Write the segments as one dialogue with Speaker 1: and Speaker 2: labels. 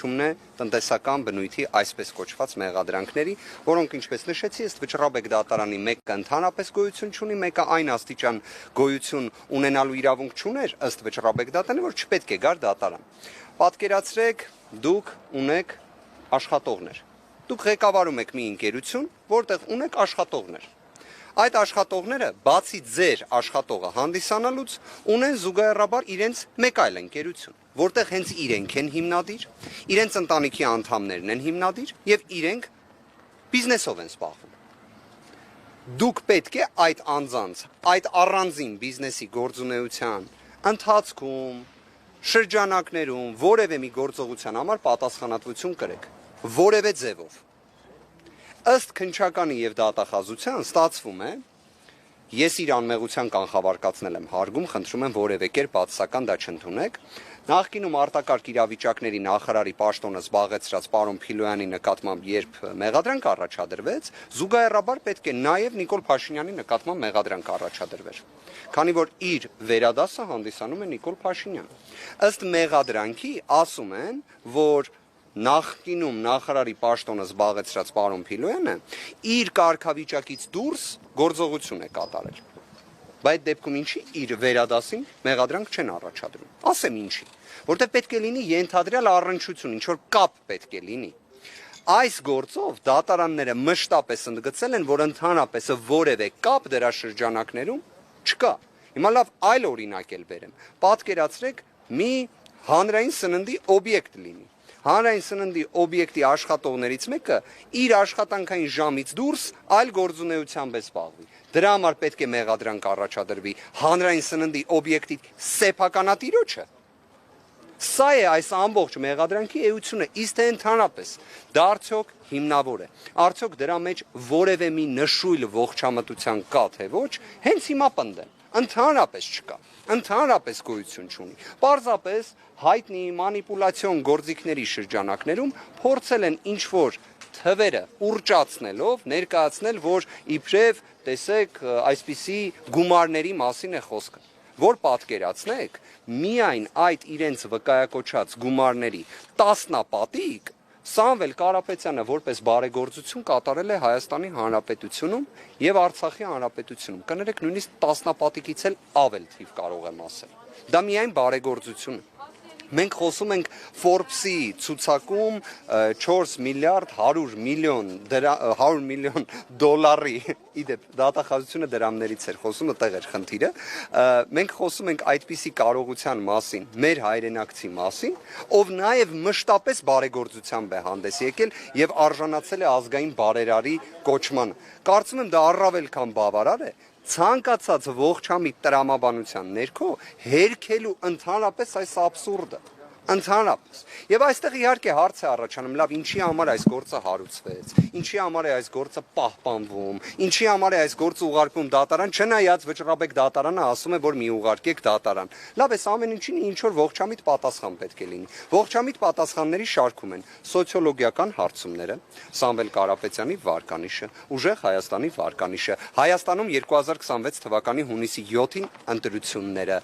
Speaker 1: հնչյունն է տնտեսական բնույթի այսպես կոչված մեղադրանքների, որոնք ինչպես նշեցի, ըստ Վճռաբեկ դատարանի մեկը ընդհանրապես գոյություն չունի, մեկը այն աստիճան գոյություն ունենալու իրավունք չուներ, ըստ Վճռաբեկ դատարանի, որ չպետք է գար դատարան։ Պատկերացրեք, դուք ունեք աշխատողներ։ Դուք ղեկավարում եք մի ընկերություն, որտեղ ունեք աշխատողներ։ Այդ աշխատողները, բացի ձեր աշխատողը հանդիսանալուց, ունեն զուգահեռաբար իրենց մեկ այլ ընկերություն, որտեղ հենց իրենք են հիմնադիր, իրենց ընտանիքի անդամներն են հիմնադիր եւ իրենք բիզնեսով են զբաղվում։ Դուք պետք է այդ անձանց, այդ առանձին բիզնեսի գործունեության ընթացքում, շրջանակներում որևէ մի գործողության համար պատասխանատվություն կրեք, որևէ ձևով։ Ըստ քննչականի եւ դատախազության ստացվում է, ես իր անմեղության կանխավարկածնել եմ հարգում, խնդրում եմ որևէ կերպ բացասական դա չընդունեք։ Նախկինում արտակարգ իրավիճակների նախարարի պաշտոնը զբաղեցրած պարոն Փիլոյանի նկատմամբ երբ մեղադրանք առաջադրվեց, զուգահեռաբար պետք է նաեւ Նիկոլ Փաշինյանի նկատմամբ մեղադրանք առաջադրվեր։ Քանի որ իր վերադասը հանդիսանում է Նիկոլ Փաշինյանը։ Ըստ մեղադրանքի ասում են, որ նախկինում նախարարի պաշտոնը զբաղեցրած պարոն Փիլոյանը իր կարգավիճակից դուրս գործողություն է կատարել։ Բայց դեպքում ինչի իր վերադասին մեղադրանք չեն առաջադրում։ Ասեմ ինչի, որտեղ պետք է լինի ենթադրյալ առնչություն, ինչ որ կապ պետք է լինի։ Այս գործով դատարանները մշտապես ընդգծել են, որ ընդհանրապես որևէ կապ դրա շրջանակներում չկա։ Հիմա լավ այլ օրինակ էլ բերեմ։ Պատկերացրեք մի հանրային սննդի օբյեկտ լինի։ Հանրային սննդի օբյեկտի աշխատողներից մեկը իր աշխատանքային ժամից դուրս այլ գործունեությամբ է զբաղվի։ Դրա համար պետք է մեղադրանք առաջադրվի հանրային սննդի օբյեկտի սեփականատիրոջը։ Սա է այս ամբողջ մեղադրանքի էությունը, իսկ թե ընդհանրապես դա արդյոք հիմնավոր է։ Արդյոք դրա մեջ որևէ մի նշույլ ողջամտության կա թե ոչ, հենց հիմա պնդեմ։ Ընդհանրապես չկա, ընդհանրապես գոյություն չունի։ Պարզապես հայտնի մանիպուլյացիոն գործիքների շրջանակներում փորձել են ինչ-որ թվերը ուռճացնելով ներկայացնել, որ իբրև տեսեք այսպիսի գումարների մասին է խոսքը, որ պատկերացնեք միայն այդ իրենց վկայակոչած գումարների տասնապատիկ Սամվել Կարապետյանը որպես բարեգործություն կատարել է Հայաստանի Հանրապետությունում եւ Արցախի Հանրապետությունում։ Կներեք, նույնիսկ տասնապատիկից էլ ավել թիվ կարող եմ ասել։ Դա միայն բարեգործություն է։ Մենք խոսում ենք Forbes-ի ցուցակում 4 միլիարդ 100 միլիոն դոլարի, իդեպ դատախազությունը դրամներից էր խոսում, այդտեղ էր խնդիրը։ Մենք խոսում ենք այդպիսի կարողության մասին, մեր հայրենակցի մասին, ով նաև մշտապես բարեգործությամբ է հանդես եկել եւ արժանացել է ազգային բարերարի կոչմանը։ Կարծում եմ դա առավել քան բավարար է ցանկացած ողջամիտ տրամաբանության ներքո հերքելու ընդհանրապես այս աբսուրդը, ընդհանրապես։ Եվ այստեղ իհարկե հարց է առաջանում, լավ, ինչի համար այս գործը հարուցվեց, ինչի համար է այս գործը պահպանվում, ինչի համար է այս գործը ուղարկվում դատարան, չնայած Վճռաբեկ դատարանը ասում է, որ մի ուղարկեք դատարան։ Լավ, այս ամեն ինչին ինչ որ ողջամիտ պատասխան պետք է լինի։ Ողջամիտ պատասխանների շարքում են սոցիոլոգիական հարցումները, Սամվել Կարապետյանի վարկանիշը, Ուժեղ Հայաստանի վարկանիշը, Հայաստանում 2026 թվականի հունիսի 7-ին ընտրությունները,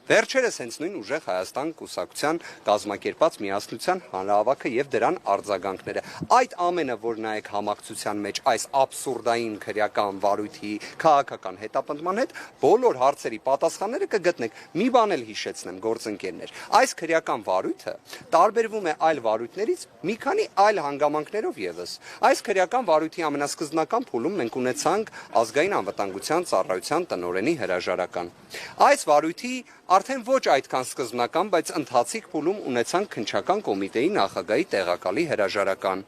Speaker 1: վերջերս հենց նույն Ուժեղ Հայաստան կուսակցության կազմակերպած միասնության հանրահավաքը եւ դրան արձագանքները։ Այդ ամենը, որ նայեք համակցության մեջ այս աբսուրդային քրեական վարույթի քաղաքական հետապնդման հետ, բոլոր հարցերի պատասխանները կգտնեք։ Մի բան էլ հիշեցնեմ, գործընկերներ, այս քրեական վարույթը տարբերվում է այլ վարույթներից մի քանի այլ հանգամանքներով եւս։ Այս քրեական վարույթի ամենասկզբնական փուլում մենք ունեցանք ազգային անվտանգության ծառայության տնօրենի հրաժարական։ Այս վարույթի արդեն ոչ այդքան սկզբնական, բայց ընթացիկ փուլում ունեցանք քննչական կոմիտեի նախագահի տեղակալի հրաժարական։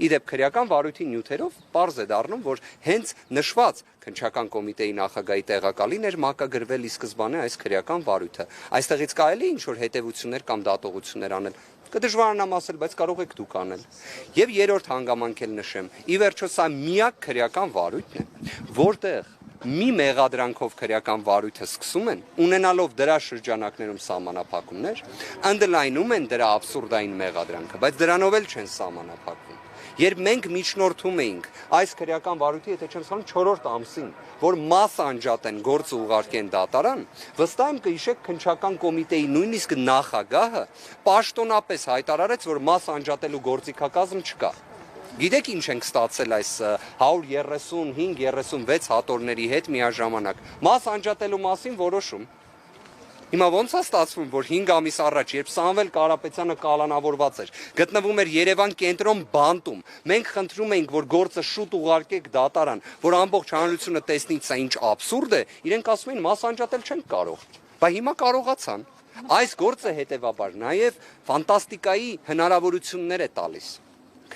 Speaker 1: Իդեպ քրեական վարույթի նյութերով պարզ է դառնում, որ հենց նշված քննչական կոմիտեի նախագահի տեղակալին էր մակագրվել ի սկզբանե այս քրեական վարույթը։ Այստեղից կարելի է ինչ-որ հետևություններ կամ դատողություններ անել։ Կդժվարանամ ասել, բայց կարող եք դուք անել։ Եվ երրորդ հանգամանք էլ նշեմ։ Ի վերջո սա միակ քրեական վարույթն է, որտեղ մի մեղադրանքով քրեական վարույթը սկսում են, ունենալով դրա շրջանակներում սահմանափակումներ, ընդլայնում են դրա աբսուրդային մեղադրանքը, բայց դրանով էլ չեն սահմանափակվում։ Երբ մենք միջնորդում էինք այս քրեական վարույթի, եթե չեմ սխալվում, 4-րդ ամսին, որ մաս անջատեն, գործը ուղարկեն դատարան, վստահ եմ կհիշեք քննչական կոմիտեի նույնիսկ նախագահը պաշտոնապես հայտարարեց, որ մաս անջատելու գործիքակազմ չկա։ Գիտեք ինչ ենք ստացել այս 135-36 հատորների հետ միաժամանակ։ Մաս անջատելու մասին որոշում։ Հիմա ոնց է ստացվում, որ 5 ամիս առաջ, երբ Սամվել Կարապետյանը կալանավորված էր, գտնվում էր Երևան կենտրոն բանտում, մենք խնդրում էինք, որ գործը շուտ ուղարկեք դատարան, որ ամբողջ հանրությունը տեսնի սա ինչ աբսուրդ է, իրենք ասում են մաս անջատել չենք կարող։ Բայց հիմա կարողացան։ Այս գործը հետևաբար նաև ֆանտաստիկայի հնարավորություններ է տալիս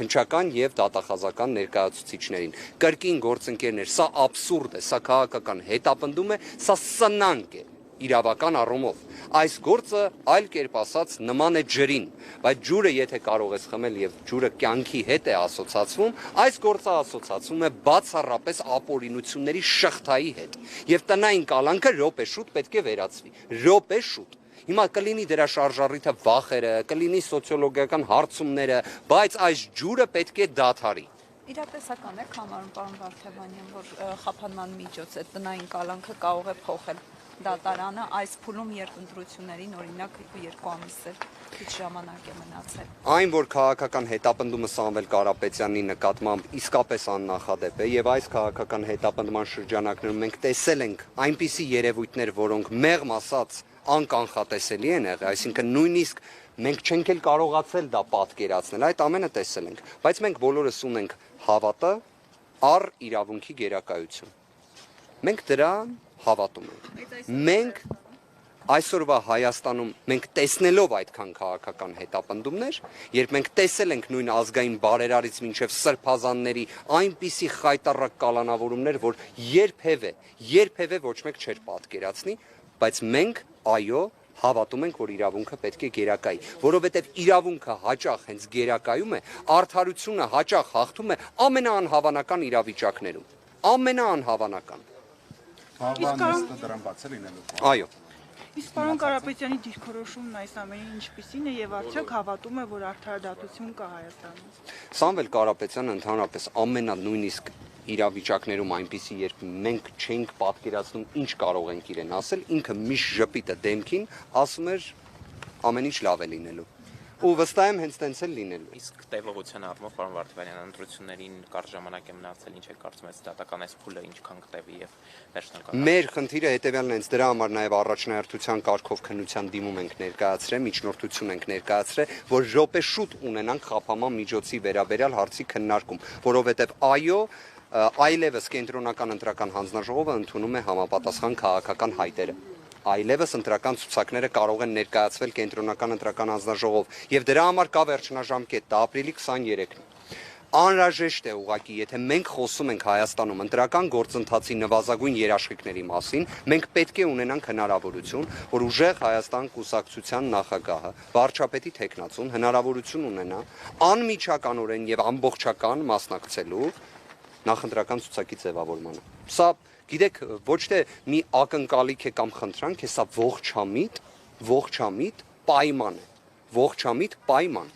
Speaker 1: քննչական եւ դատախազական ներկայացուցիչներին։ Կրկին գործընկերներ, սա աբսուրդ է, սա քաղաքական հետապնդում է, սա սնանկ է։ Իրավական առումով այս գործը այլ կերպ ասած նման է ջրին, բայց ջուրը եթե կարող ես խմել եւ ջուրը կյանքի հետ է ասոցացվում, այս գործը ասոցացվում է բացառապես ապօրինությունների շղթայի հետ եւ տնային կալանքը րոպե շուտ պետք է վերացվի, րոպե շուտ։ Հիմա կլինի դրա շարժառիթը վախերը, կլինի սոցիոլոգիական հարցումները, բայց այս ջուրը պետք է դադարի։
Speaker 2: Իրատեսական է համարում պարոն Վարդևանյան, որ խափանման միջոց է տնային կալանքը կարող է փոխել դատարանը այս փուլում երկընտրություններին օրինակ 2 ամիս է քիչ ժամանակ է մնացել։
Speaker 1: Այն որ քաղաքական հետապնդումը Սամվել Կարապետյանի նկատմամբ իսկապես աննախադեպ է եւ այս քաղաքական հետապնդման շրջանակներում մենք տեսել ենք այնպիսի երևույթներ, որոնք մեղմ ասած անկանխատեսելի են եղել, այսինքն նույնիսկ մենք չենք էլ կարողացել դա պատկերացնել, այդ ամենը տեսել ենք, բայց մենք բոլորս ունենք հավատը առ իրավունքի գերակայություն։ Մենք դրան հավատում ենք։ Մենք այսօրվա Հայաստանում մենք տեսնելով այդքան քաղաքական հետապնդումներ, երբ մենք տեսել ենք նույն ազգային բարերարից մինչև սրբազանների այնպիսի խայտառակ կալանավորումներ, որ երբևէ ոչ մեկ չէր պատկերացնի, բայց մենք այո հավատում ենք, որ իրավունքը պետք է գերակայի, որովհետև իրավունքը հաճախ հենց գերակայում է, արդարությունը հաճախ հաղթում է ամենաանհավանական իրավիճակներում, ամենաանհավանական։ Այո։
Speaker 3: Իսկ պարոն Կարապետյանի դիրքորոշումն այս ամենի ինչպիսին է եւ արդյոք հավատում է, որ արդարադատություն կա Հայաստանում։
Speaker 1: Սամվել Կարապետյանը ընդհանրապես նույնիսկ իրավիճակներում այնպիսի, երբ մենք չենք պատկերացնում ինչ կարող ենք իրեն ասել, ինքը միշտ ժպիտը դեմքին ասում էր ամեն ինչ լավ է լինելու։ Ու վստահ եմ հենց տենց էլ լինելու։
Speaker 4: Իսկ տևողության առումով պարոն Վարդևանյան ընտրություններին կարճ ժամանակ է մնացել, ինչ է կարծում եք դատական այս փուլը ինչքան կտևի եւ վերջնական։
Speaker 1: Մեր խնդիրը հետեւյալն է, հենց դրա համար նաեւ առաջնահերթության կարգով քննության դիմում ենք ներկայացրել, միջնորդություն ենք ներկայացրել, որ րոպե շուտ ունենանք խափանման միջոցի վերաբերյալ հարցի քննարկում, որովհետեւ այո այլևս կենտրոնական ընտրական հանձնաժողովը ընդունում է համապատասխան քաղաքական հայտերը։ Այլևս ընտրական ցուցակները կարող են ներկայացվել կենտրոնական ընտրական հանձնաժողով եւ դրա համար կա վերջնաժամկետ, դա ապրիլի 23-ն է։ Անհրաժեշտ է ուղղակի, եթե մենք խոսում ենք Հայաստանում ընտրական գործընթացի նվազագույն երաշխիքների մասին, մենք պետք է ունենանք հնարավորություն, որ ուժեղ Հայաստան կուսակցության նախագահը, վարչապետի թեկնածուն հնարավորություն ունենա անմիջականորեն եւ ամբողջական մասնակցելու նախընտրական ցուցակի ձևավորմանը։ Սա գիտեք, ոչ թե մի ակնկալիք է կամ խնդրանք է, սա ողջամիտ պայման է, ողջամիտ պայման։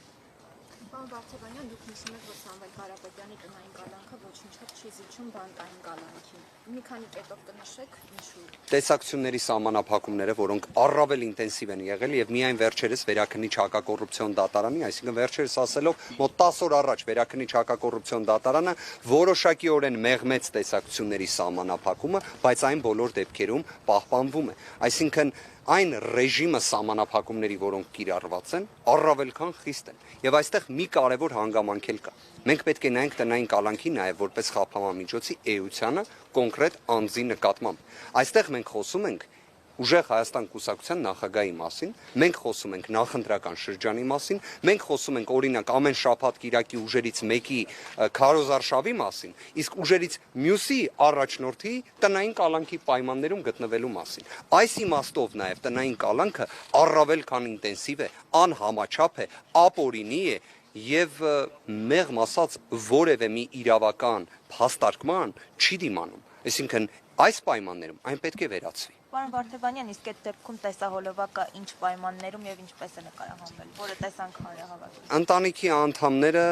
Speaker 5: Պարոն Վարդևանյան, դուք նշում եք, որ Սամվել Կարապետյանի տնային կալանքը ոչնչով չի զիջում բանտային կալանքին։ Մի քանի կետով կնշեք ինչու։
Speaker 1: Տեսակցությունների սահմանափակումները, որոնք առավել ինտենսիվ են եղել եւ միայն վերջերս Վերաքննիչ հակակոռուպցիոն դատարանի, այսինքն վերջերս ասելով մոտ 10 օր առաջ Վերաքննիչ հակակոռուպցիոն դատարանը որոշակիորեն մեղմեց տեսակցությունների սահմանափակումը, բայց այն բոլոր դեպքերում պահպանվում է։ Այսինքն այն ռեժիմը սահմանափակումների, որոնք կիրառված են, առավել քան խիստ են։ Եվ այստեղ մի կարևոր հանգամանք էլ կա։ Մենք պետք է նայենք տնային կալանքի նաև որպես խափանման միջոցի էությանը կոնկրետ անձի նկատմամբ։ Այստեղ մենք խոսում ենք ուժեղ Հայաստան կուսակցության նախագահի մասին, մենք խոսում ենք նախընտրական շրջանի մասին, մենք խոսում ենք օրինակ ամեն շաբաթ կիրակի ուժերից մեկի քարոզարշավի մասին, իսկ ուժերից մյուսի առաջնորդի տնային կալանքի պայմաններում գտնվելու մասին։ Այս իմաստով նաև տնային կալանքը առավել քան ինտենսիվ է, անհամաչափ է, ապօրինի է եւ մեղմ ասած որևէ մի իրավական փաստարկման չի դիմանում։ Այսինքն այս պայմաններում այն պետք է վերացվի։
Speaker 6: Պարոն Վարդեվանյան, իսկ այդ դեպքում տեսահոլովակը ինչ պայմաններում եւ ինչպես է նկարահանվել, որը տեսանք հանրահավաքում։
Speaker 1: Ընտանիքի անդամները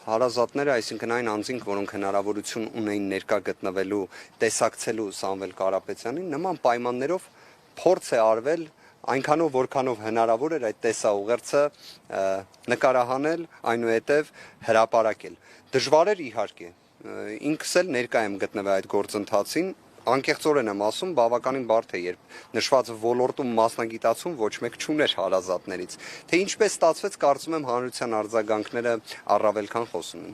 Speaker 1: հարազատները, այսինքն այն անձինք, որոնք հնարավորություն ունեին ներկա գտնվելու, տեսակցելու Սամվել Կարապետյանին, նման պայմաններով փորձ է արվել այնքանով որքանով հնարավոր էր այդ տեսաուղերձը նկարահանել, այնուհետև հրապարակել։ Դժվար էր իհարկե, ինքս էլ ներկա եմ գտնվել այդ գործընթացին, անկեղծորեն եմ ասում, բավականին բարդ է, երբ նշված ոլորտում մասնագիտացում ոչ մեկ չուներ հարազատներից։ Թե ինչպես ստացվեց, կարծում եմ հանրության արձագանքները առավել քան խոսում են։